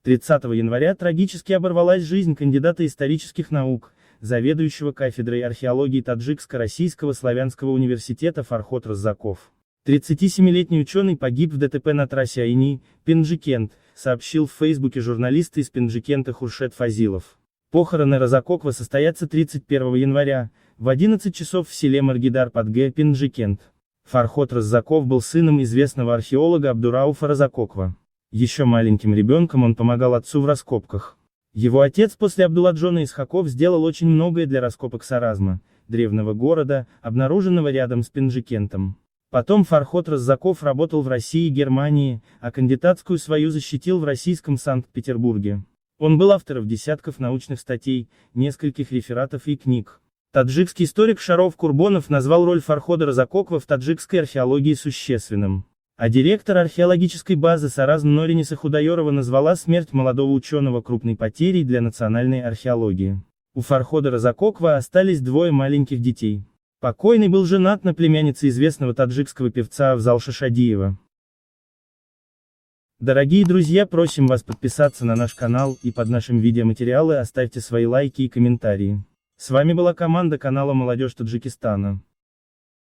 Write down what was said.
30 января трагически оборвалась жизнь кандидата исторических наук, заведующего кафедрой археологии Таджикско-Российского славянского университета Фарход Раззаков. 37-летний ученый погиб в ДТП на трассе Айни-Пенджикент, сообщил в Фейсбуке журналист из Пенджикента Хуршед Фазилов. Похороны Раззакова состоятся 31 января, в 11 часов в селе Маргидар под Г. Пенджикент. Фарход Раззаков был сыном известного археолога Абдурауфа Раззакова. Еще маленьким ребенком он помогал отцу в раскопках. Его отец после Абдулладжона Исхаков сделал очень многое для раскопок Саразма, древнего города, обнаруженного рядом с Пенджикентом. Потом Фарход Раззаков работал в России и Германии, а кандидатскую свою защитил в российском Санкт-Петербурге. Он был автором десятков научных статей, нескольких рефератов и книг. Таджикский историк Шаров Курбонов назвал роль Фархода Раззакова в таджикской археологии существенным. А директор археологической базы Саразм Нориниса Худайорова назвала смерть молодого ученого крупной потерей для национальной археологии. У Фархода Раззакова остались двое маленьких детей. Покойный был женат на племяннице известного таджикского певца Афзал Шашадиева. Дорогие друзья, просим вас подписаться на наш канал и под нашим видеоматериалы оставьте свои лайки и комментарии. С вами была команда канала «Молодежь Таджикистана».